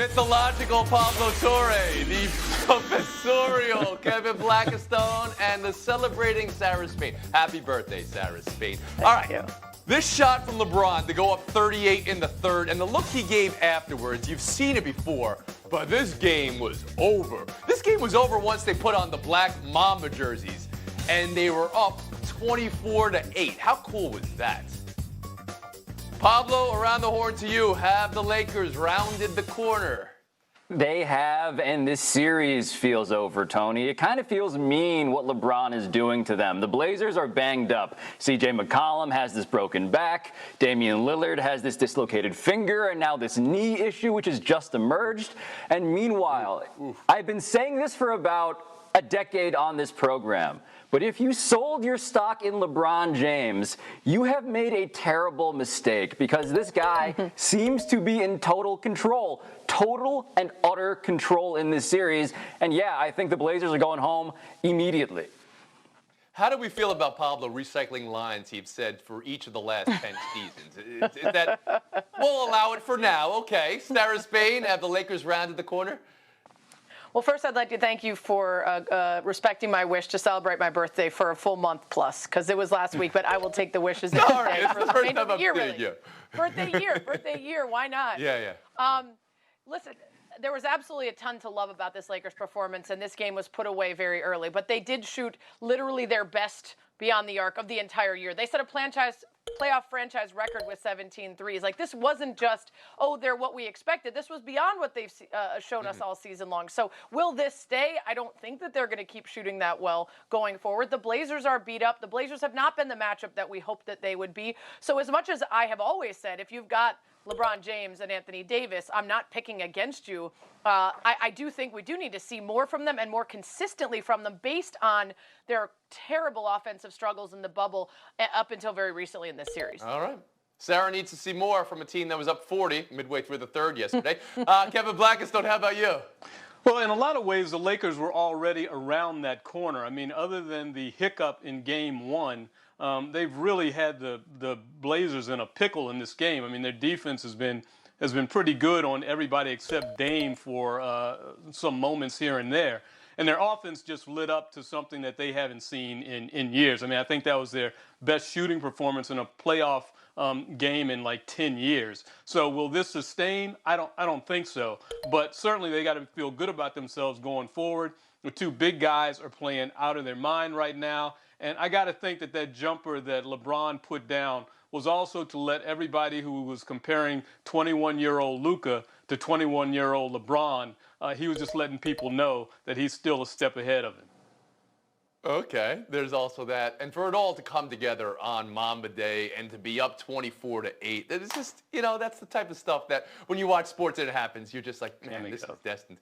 mythological Pablo Torre, the professorial Kevin Blackistone, and the celebrating Sarah Spain. Happy birthday, Sarah Spain. All right. You. This shot from LeBron to go up 38 in the third, and the look he gave afterwards, you've seen it before, but this game was over. This game was over once they put on the black Mamba jerseys, and they were up 24-8. How cool was that? Pablo, around the horn to you. Have the Lakers rounded the corner? They have, and this series feels over, Tony. It kind of feels mean what LeBron is doing to them. The Blazers are banged up. C.J. McCollum has this broken back. Damian Lillard has this dislocated finger, and now this knee issue, which has just emerged. And meanwhile, I've been saying this for about a decade on this program. But if you sold your stock in LeBron James, you have made a terrible mistake because this guy seems to be in total control, total and utter control in this series. And yeah, I think the Blazers are going home immediately. How do we feel about Pablo recycling lines he's said for each of the last 10 seasons? Is that, we'll allow it for now. Okay. Sarah Spain, have the Lakers rounded the corner? Well, first, I'd like to thank you for respecting my wish to celebrate my birthday for a full month plus, because it was last week, but I will take the wishes every All right, day it's for the the first remainder time of the I've year, seen really. you. Birthday year, why not? Yeah. Listen, there was absolutely a ton to love about this Lakers performance, and this game was put away very early, but they did shoot literally their best beyond the arc of the entire year. They set a playoff franchise record with 17 threes. Like, this wasn't just, oh, they're what we expected. This was beyond what they've shown us all season long. So will this stay? I don't think that they're going to keep shooting that well going forward. The Blazers are beat up. The Blazers have not been the matchup that we hoped that they would be. So as much as I have always said, if you've got LeBron James and Anthony Davis, I'm not picking against you. I do think we do need to see more from them and more consistently from them based on their terrible offensive struggles in the bubble up until very recently in this series. All right. Sarah needs to see more from a team that was up 40 midway through the third yesterday. Kevin Blackistone, how about you? Well, in a lot of ways, the Lakers were already around that corner. I mean, other than the hiccup in Game 1, they've really had the Blazers in a pickle in this game. I mean, their defense has been pretty good on everybody except Dame for some moments here and there. And their offense just lit up to something that they haven't seen in years. I mean, I think that was their best shooting performance in a playoff game in like 10 years. So will this sustain? I don't think so. But certainly they got to feel good about themselves going forward. The two big guys are playing out of their mind right now. And I got to think that jumper that LeBron put down was also to let everybody who was comparing 21-year-old Luka to 21-year-old LeBron, he was just letting people know that he's still a step ahead of him. Okay, there's also that. And for it all to come together on Mamba Day and to be up 24-8, it's just, that's the type of stuff that when you watch sports and it happens, you're just like, man, this is destined.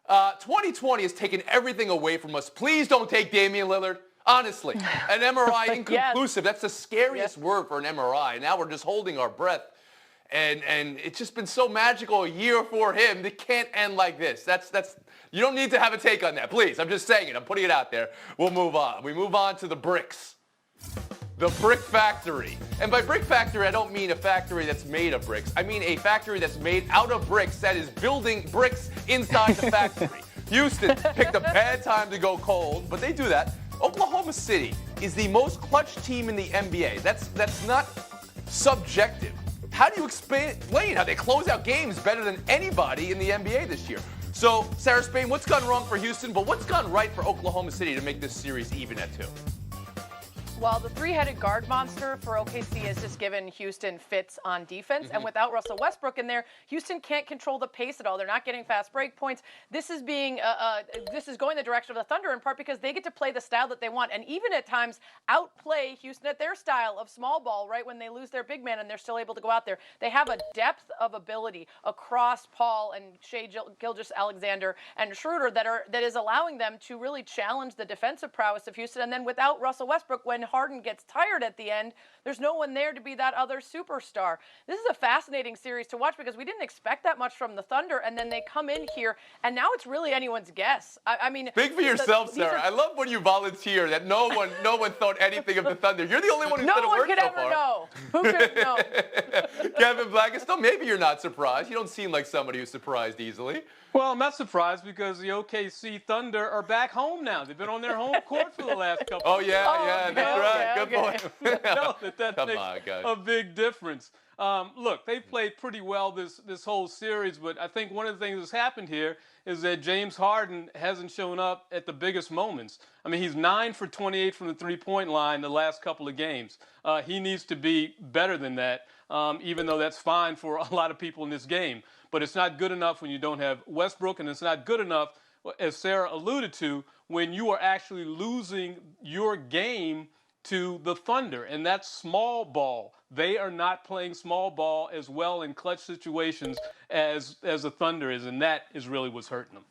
2020 has taken everything away from us. Please don't take Damian Lillard. Honestly, an MRI inconclusive. Yes. That's the scariest word for an MRI. Now we're just holding our breath. And it's just been so magical a year for him. It can't end like this. That's you don't need to have a take on that, please. I'm just saying it. I'm putting it out there. We'll move on. We move on to the bricks. The brick factory. And by brick factory, I don't mean a factory that's made of bricks. I mean a factory that's made out of bricks that is building bricks inside the factory. Houston picked a bad time to go cold, but they do that. Oklahoma City is the most clutch team in the NBA. That's not subjective. How do you explain how they close out games better than anybody in the NBA this year? So, Sarah Spain, what's gone wrong for Houston, but what's gone right for Oklahoma City to make this series even at 2? Well, the three-headed guard monster for OKC has just given Houston fits on defense. And without Russell Westbrook in there, Houston can't control the pace at all. They're not getting fast break points. This is going the direction of the Thunder in part because they get to play the style that they want and even at times outplay Houston at their style of small ball, right, when they lose their big man and they're still able to go out there. They have a depth of ability across Paul and Shai Gilgeous-Alexander and Schroeder that is allowing them to really challenge the defensive prowess of Houston. And then without Russell Westbrook, when Harden gets tired at the end, there's no one there to be that other superstar. This is a fascinating series to watch because we didn't expect that much from the Thunder, and then they come in here, and now it's really anyone's guess. I mean, speak for yourself, Sarah. I love when you volunteer that no one thought anything of the Thunder. You're the only one who's done it work so far. No one could ever know. Who could know? Kevin Blackistone, maybe you're not surprised. You don't seem like somebody who's surprised easily. Well, I'm not surprised because the OKC Thunder are back home now. They've been on their home court for the last couple Oh, of yeah, that's right. Good point. know that Come makes on, guys. a big difference. Look, they've played pretty well this whole series, but I think one of the things that's happened here is that James Harden hasn't shown up at the biggest moments. I mean, he's 9 for 28 from the three-point line the last couple of games. He needs to be better than that, even though that's fine for a lot of people in this game. But it's not good enough when you don't have Westbrook, and it's not good enough, as Sarah alluded to, when you are actually losing your game to the Thunder, and that's small ball. They are not playing small ball as well in clutch situations as the Thunder is, and that is really what's hurting them.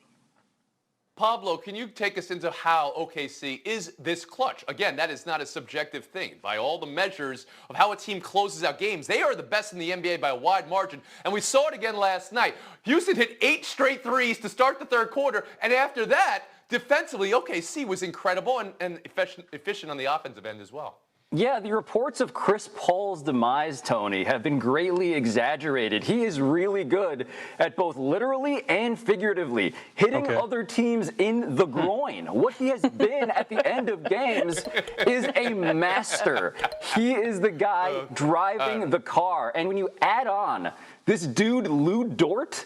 Pablo, can you take us into how OKC is this clutch? Again, that is not a subjective thing. By all the measures of how a team closes out games, they are the best in the NBA by a wide margin, and we saw it again last night. Houston hit 8 straight threes to start the third quarter, and after that, defensively, OKC was incredible and efficient on the offensive end as well. Yeah, the reports of Chris Paul's demise, Tony, have been greatly exaggerated. He is really good at both literally and figuratively hitting other teams in the groin. What he has been at the end of games is a master. He is the guy driving the car. And when you add on this dude, Lou Dort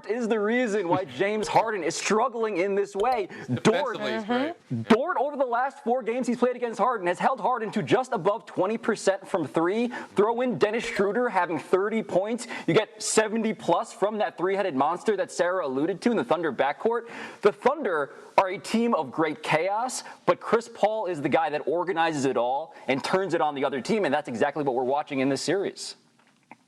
is the reason why James Harden is struggling in this way. Dort over the last 4 games he's played against Harden has held Harden to just above 20% from 3. Throw in Dennis Schroeder having 30 points. You get 70 plus from that 3-headed monster that Sarah alluded to in the Thunder backcourt. The Thunder are a team of great chaos, but Chris Paul is the guy that organizes it all and turns it on the other team, and that's exactly what we're watching in this series.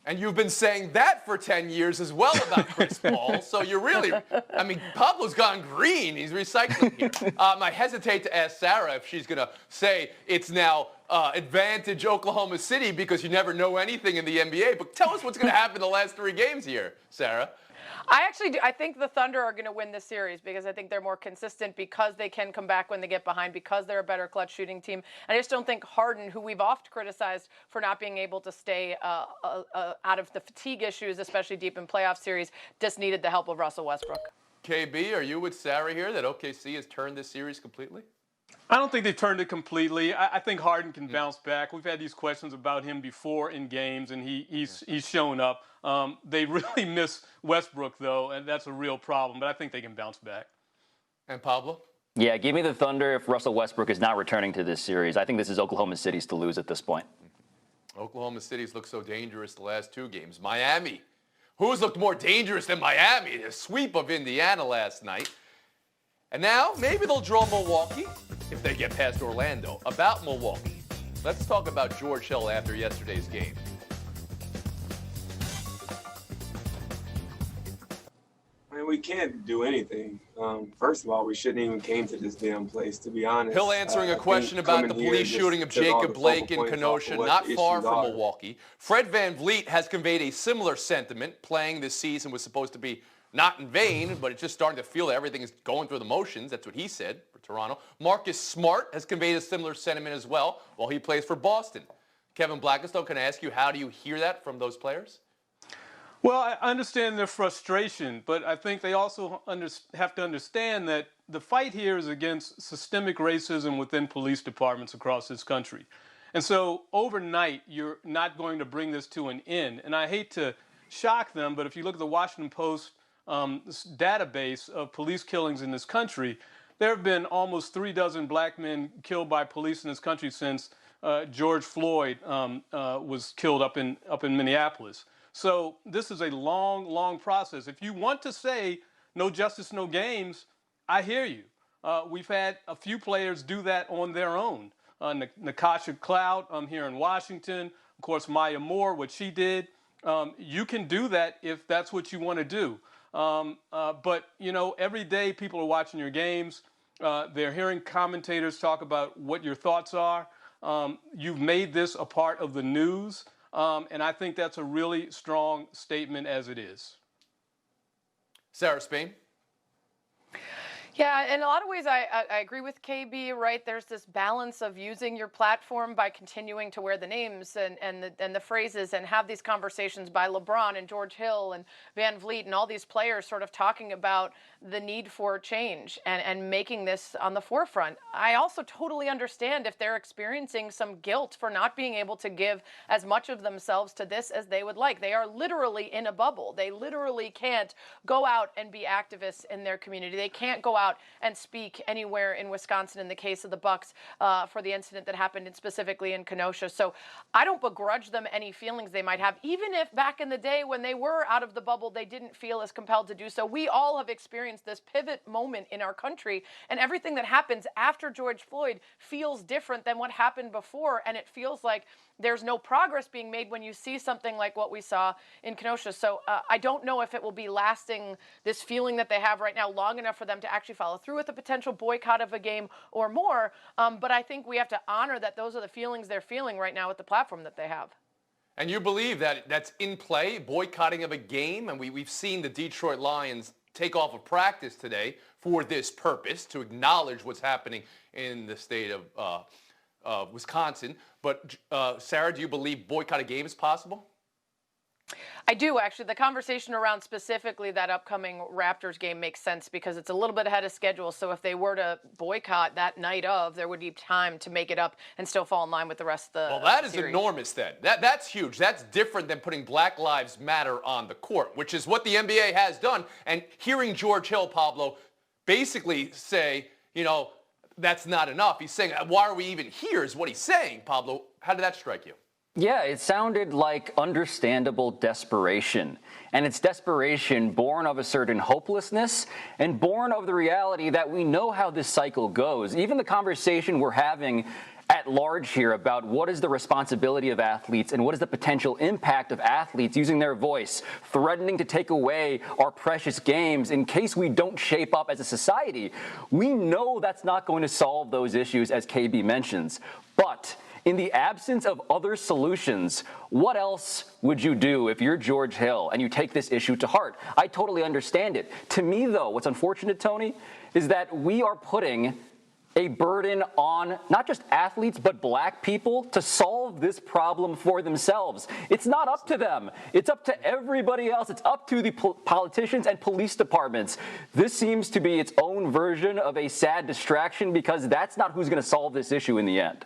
And you've been saying that for 10 years as well about Chris Paul. So you're really, I mean, Pablo's gone green. He's recycling here. I hesitate to ask Sarah if she's going to say it's now advantage Oklahoma City because you never know anything in the NBA. But tell us what's going to happen in the last 3 games here, Sarah. I actually do. I think the Thunder are going to win this series because I think they're more consistent because they can come back when they get behind because they're a better clutch shooting team. And I just don't think Harden, who we've oft criticized for not being able to stay out of the fatigue issues, especially deep in playoff series, just needed the help of Russell Westbrook. KB, are you with Sarah here that OKC has turned this series completely? I don't think they've turned it completely. I think Harden can bounce back. We've had these questions about him before in games, and he's shown up. They really miss Westbrook, though, and that's a real problem. But I think they can bounce back. And Pablo? Yeah, give me the Thunder if Russell Westbrook is not returning to this series. I think this is Oklahoma City's to lose at this point. Oklahoma City's looked so dangerous the last 2 games. Miami. Who's looked more dangerous than Miami? The sweep of Indiana last night. And now, maybe they'll draw Milwaukee if they get past Orlando. About Milwaukee, let's talk about George Hill after yesterday's game. I mean, we can't do anything. First of all, we shouldn't even came to this damn place, to be honest. Hill answering a question about the police shooting of Jacob Blake in Kenosha, not far from Milwaukee. Fred VanVleet has conveyed a similar sentiment. Playing this season was supposed to be not in vain, but it's just starting to feel that everything is going through the motions. That's what he said for Toronto. Marcus Smart has conveyed a similar sentiment as well while he plays for Boston. Kevin Blackistone, can I ask you, how do you hear that from those players? Well, I understand their frustration, but I think they also have to understand that the fight here is against systemic racism within police departments across this country. And so overnight, you're not going to bring this to an end. And I hate to shock them, but if you look at the Washington Post database of police killings in this country, there have been almost 36 black men killed by police in this country since George Floyd was killed up in Minneapolis. So this is a long, long process. If you want to say no justice, no games, I hear you. We've had a few players do that on their own. Natasha Cloud here in Washington, of course, Maya Moore, what she did. You can do that if that's what you want to do. But, you know, every day people are watching your games. They're hearing commentators talk about what your thoughts are. You've made this a part of the news, and I think that's a really strong statement as it is. Sarah Spain? Yeah, in a lot of ways, I agree with KB, right? There's this balance of using your platform by continuing to wear the names and the phrases and have these conversations by LeBron and George Hill and Van Vliet and all these players sort of talking about the need for change and making this on the forefront. I also totally understand if they're experiencing some guilt for not being able to give as much of themselves to this as they would like. They are literally in a bubble. They literally can't go out and be activists in their community. They can't go out and speak anywhere in Wisconsin in the case of the Bucks for the incident that happened specifically in Kenosha. So I don't begrudge them any feelings they might have, even if back in the day when they were out of the bubble, they didn't feel as compelled to do so. We all have experienced this pivot moment in our country, and everything that happens after George Floyd feels different than what happened before, and it feels like there's no progress being made when you see something like what we saw in Kenosha. So I don't know if it will be lasting, this feeling that they have right now, long enough for them to actually follow through with a potential boycott of a game or more. But I think we have to honor that those are the feelings they're feeling right now with the platform that they have. And you believe that that's in play, boycotting of a game? And we've seen the Detroit Lions take off of practice today for this purpose, to acknowledge what's happening in the state of Wisconsin. But Sarah, do you believe boycott a game is possible? I do, actually. The conversation around specifically that upcoming Raptors game makes sense because it's a little bit ahead of schedule. So if they were to boycott that night of, there would be time to make it up and still fall in line with the rest of the Well, that is series. enormous then. That's huge. That's different than putting Black Lives Matter on the court, which is what the NBA has done. And hearing George Hill, Pablo, basically say, that's not enough. He's saying, why are we even here, is what he's saying. Pablo, how did that strike you? Yeah, it sounded like understandable desperation. And it's desperation born of a certain hopelessness and born of the reality that we know how this cycle goes. Even the conversation we're having at large here about what is the responsibility of athletes and what is the potential impact of athletes using their voice, threatening to take away our precious games in case we don't shape up as a society. We know that's not going to solve those issues, as KB mentions. But in the absence of other solutions, what else would you do if you're George Hill and you take this issue to heart? I totally understand it. To me, though, what's unfortunate, Tony, is that we are putting a burden on not just athletes, but black people to solve this problem for themselves. It's not up to them. It's up to everybody else. It's up to the politicians and police departments. This seems to be its own version of a sad distraction because that's not who's going to solve this issue in the end.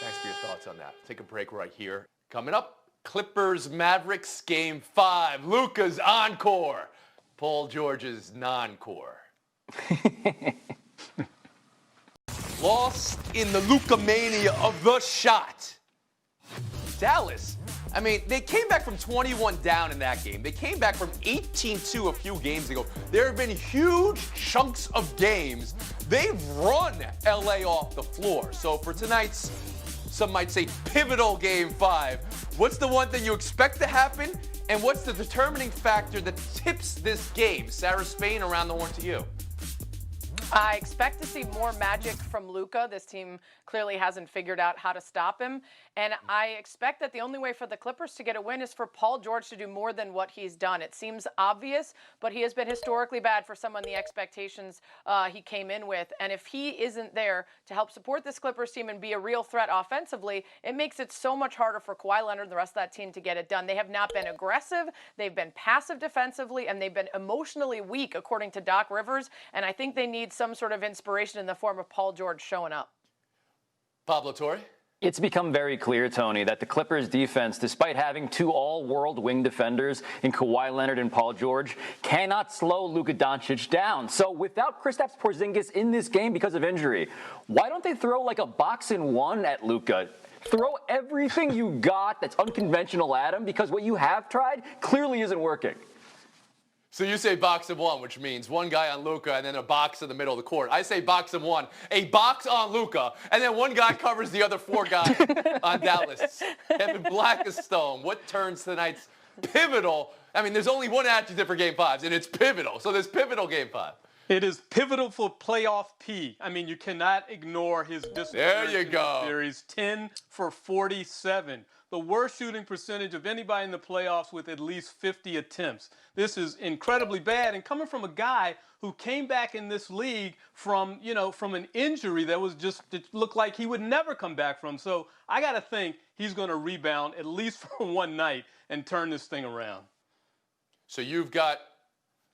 Thanks for your thoughts on that. Take a break right here. Coming up, Clippers Mavericks Game 5. Luka's encore. Paul George's non-core. Lost in the Luka mania of the shot. Dallas, I mean, they came back from 21 down in that game. They came back from 18-2 a few games ago. There have been huge chunks of games. They've run LA off the floor. So for tonight's, some might say, pivotal Game 5, what's the one thing you expect to happen? And what's the determining factor that tips this game? Sarah Spain, around the horn to you. I expect to see more magic from Luka. This team clearly hasn't figured out how to stop him. And I expect that the only way for the Clippers to get a win is for Paul George to do more than what he's done. It seems obvious, but he has been historically bad for some of the expectations he came in with. And if he isn't there to help support this Clippers team and be a real threat offensively, it makes it so much harder for Kawhi Leonard and the rest of that team to get it done. They have not been aggressive, they've been passive defensively, and they've been emotionally weak, according to Doc Rivers. And I think they need some sort of inspiration in the form of Paul George showing up. Pablo Torre? It's become very clear, Tony, that the Clippers defense, despite having two all-world wing defenders in Kawhi Leonard and Paul George, cannot slow Luka Doncic down. So without Kristaps Porzingis in this game because of injury, why don't they throw like a box and one at Luka? Throw everything you got that's unconventional at him, because what you have tried clearly isn't working. So you say box of one, which means one guy on Luka and then a box in the middle of the court. I say box of one, a box on Luka, and then one guy covers the other four guys on Dallas. Kevin Blackstone, what turns tonight's pivotal? I mean, there's only one adjective for Game 5s, and it's pivotal. So there's pivotal Game 5. It is pivotal for playoff P. I mean, you cannot ignore his disappearance There you in the go. series. 10 for 47. The worst shooting percentage of anybody in the playoffs with at least 50 attempts. This is incredibly bad. And coming from a guy who came back in this league from, from an injury that was it looked like he would never come back from. So I got to think he's going to rebound at least for one night and turn this thing around. So you've got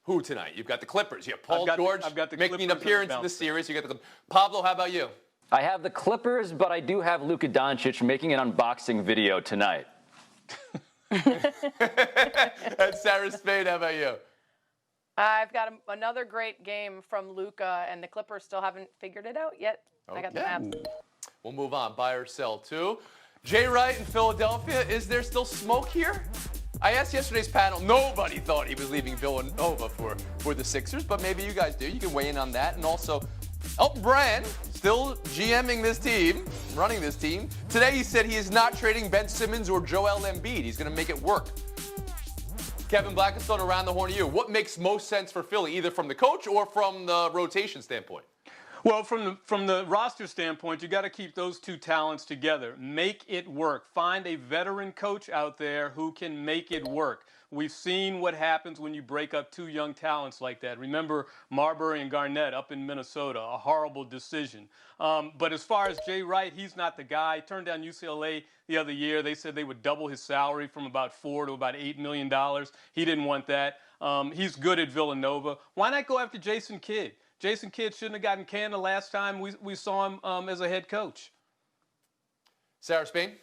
who tonight? You've got the Clippers. You have Paul George making an appearance in the series. You got the Pablo. How about you? I have the Clippers, but I do have Luka Doncic making an unboxing video tonight. And Sarah Spain, how about you? I've got another great game from Luka, and the Clippers still haven't figured it out yet. I got the Mavs. We'll move on. Buy or sell, too. Jay Wright in Philadelphia. Is there still smoke here? I asked yesterday's panel. Nobody thought he was leaving Villanova for the Sixers, but maybe you guys do. You can weigh in on that. And also, Elton Brand still GMing this team, running this team. Today he said he is not trading Ben Simmons or Joel Embiid. He's going to make it work. Kevin Blackistone, around the horn to you. What makes most sense for Philly, either from the coach or from the rotation standpoint? Well, from the roster standpoint, you got to keep those two talents together. Make it work. Find a veteran coach out there who can make it work. We've seen what happens when you break up two young talents like that. Remember Marbury and Garnett up in Minnesota, a horrible decision. But as far as Jay Wright, he's not the guy. Turned down UCLA the other year. They said they would double his salary from about $4 to about $8 million. He didn't want that. He's good at Villanova. Why not go after Jason Kidd? Jason Kidd shouldn't have gotten canned the last time we saw him as a head coach. Sarah Spain?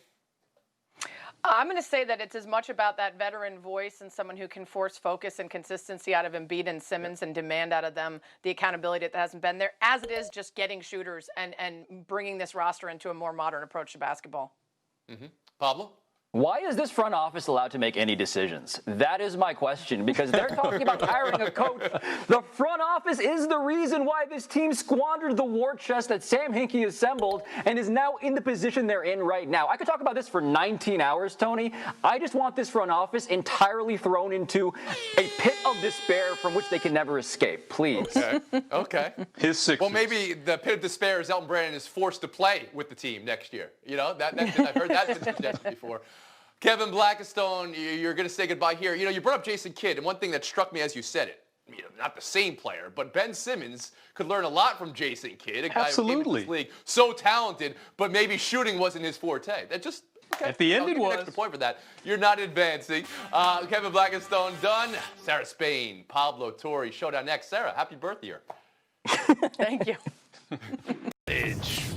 I'm going to say that it's as much about that veteran voice and someone who can force focus and consistency out of Embiid and Simmons and demand out of them the accountability that hasn't been there, as it is just getting shooters and bringing this roster into a more modern approach to basketball. Mm-hmm. Pablo? Why is this front office allowed to make any decisions? That is my question, because they're talking about hiring a coach. The front office is the reason why this team squandered the war chest that Sam Hinkie assembled and is now in the position they're in right now. I could talk about this for 19 hours, Tony. I just want this front office entirely thrown into a pit of despair from which they can never escape, please. Okay. His Sixers. Well, maybe the pit of despair is Elton Brand is forced to play with the team next year. I've heard that been suggested before. Kevin Blackistone, you're going to say goodbye here. You brought up Jason Kidd, and one thing that struck me as you said it, not the same player, but Ben Simmons could learn a lot from Jason Kidd, a guy who came into this league so talented, but maybe shooting wasn't his forte. That just at the end it was. An extra point for that. You're not advancing. Kevin Blackistone done. Sarah Spain, Pablo Torre, showdown next. Sarah, happy birthday. Thank you.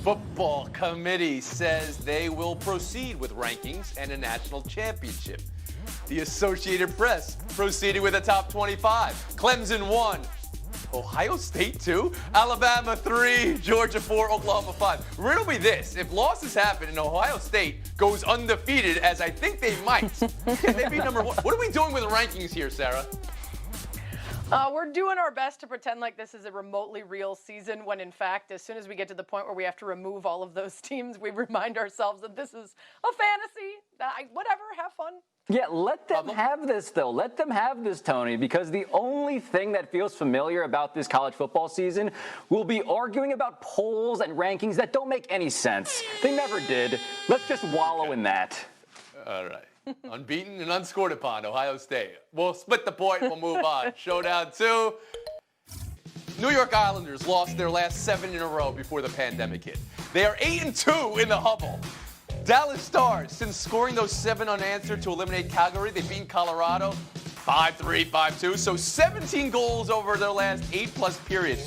Football Committee says they will proceed with rankings and a national championship. The Associated Press proceeded with a top 25. Clemson 1, Ohio State 2, Alabama 3, Georgia 4, Oklahoma 5. Riddle me this: if losses happen and Ohio State goes undefeated, as I think they might, can they be number 1? What are we doing with the rankings here, Sarah? We're doing our best to pretend like this is a remotely real season when, in fact, as soon as we get to the point where we have to remove all of those teams, we remind ourselves that this is a fantasy. Whatever, have fun. Yeah, let them have this, though. Let them have this, Tony, because the only thing that feels familiar about this college football season will be arguing about polls and rankings that don't make any sense. They never did. Let's just wallow in that. All right. Unbeaten and unscored upon, Ohio State. We'll split the point. We'll move on. Showdown 2. New York Islanders lost their last 7 in a row before the pandemic hit. They are 8-2 in the Hubble. Dallas Stars, since scoring those 7 unanswered to eliminate Calgary, they've beaten Colorado 5-3, 5-2. So 17 goals over their last 8+ period.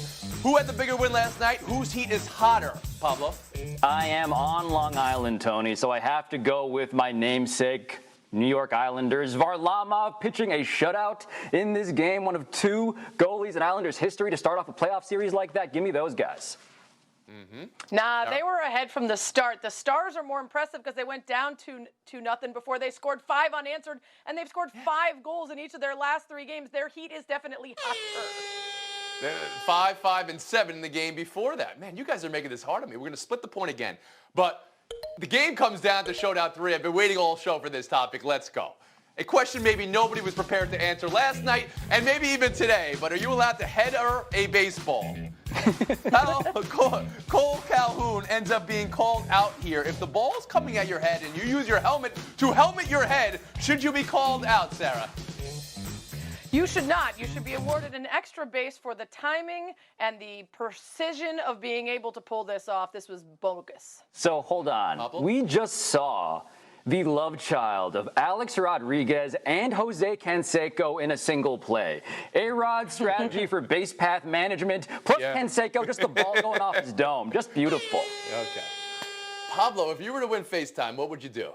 Who had the bigger win last night? Whose heat is hotter, Pablo? I am on Long Island, Tony, so I have to go with my namesake, New York Islanders. Varlamov pitching a shutout in this game, one of 2 goalies in Islanders history to start off a playoff series like that. Give me those guys. Mm-hmm. They were ahead from the start. The Stars are more impressive because they went down 2-0 before they scored 5 unanswered, and they've scored 5 goals in each of their last 3 games. Their heat is definitely hotter. 5, 5, and 7 in the game before that. Man, you guys are making this hard on me. We're going to split the point again. But the game comes down to Showdown 3. I've been waiting all show for this topic. Let's go. A question maybe nobody was prepared to answer last night, and maybe even today, but are you allowed to header a baseball? Cole Calhoun ends up being called out here. If the ball's coming at your head and you use your helmet to helmet your head, should you be called out, Sarah? You should not. You should be awarded an extra base for the timing and the precision of being able to pull this off. This was bogus. So hold on. Pablo? We just saw the love child of Alex Rodriguez and Jose Canseco in a single play. A-Rod's strategy for base path management, plus Canseco, just the ball going off his dome. Just beautiful. Okay. Pablo, if you were to win FaceTime, what would you do?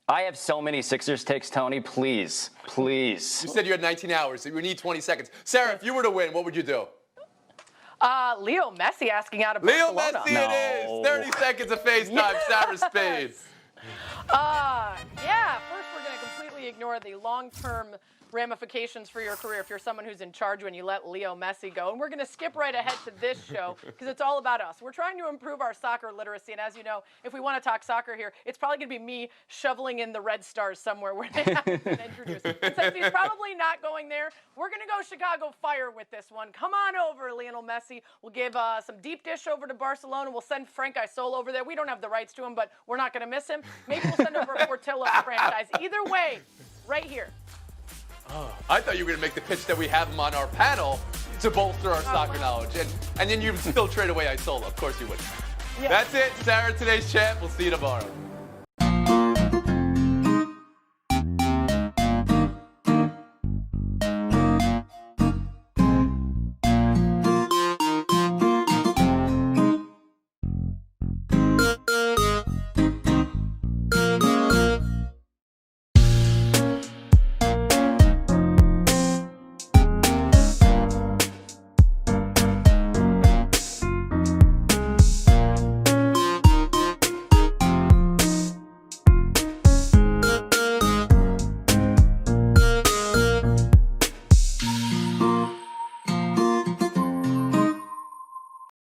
I have so many Sixers takes, Tony. Please, please. You said you had 19 hours, so you need 20 seconds. Sarah, if you were to win, what would you do? Leo Messi asking out of Leo Barcelona. Messi it is. 30 seconds of FaceTime, Sarah Spade. Yeah, first we're going to completely ignore the long-term ramifications for your career if you're someone who's in charge when you let Leo Messi go. And we're going to skip right ahead to this show because it's all about us. We're trying to improve our soccer literacy. And as you know, if we want to talk soccer here, it's probably going to be me shoveling in the Red Stars somewhere where they haven't been introduced. And since he's probably not going there, we're going to go Chicago Fire with this one. Come on over, Lionel Messi. We'll give some deep dish over to Barcelona. We'll send Frank Isol over there. We don't have the rights to him, but we're not going to miss him. Maybe we'll send over a Portillo franchise. Either way, right here. Oh, I thought you were going to make the pitch that we have him on our panel to bolster our soccer knowledge. And then you'd still trade away Isola. Of course you would. Yeah. That's it. Sarah, today's champ. We'll see you tomorrow.